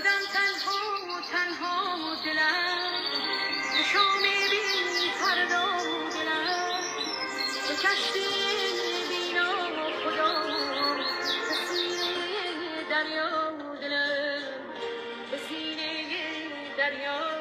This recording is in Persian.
خودم تنها دلم به شام بی فردا دلم به کشتی بینا خدا به سینه دریا دلم به سینه دریا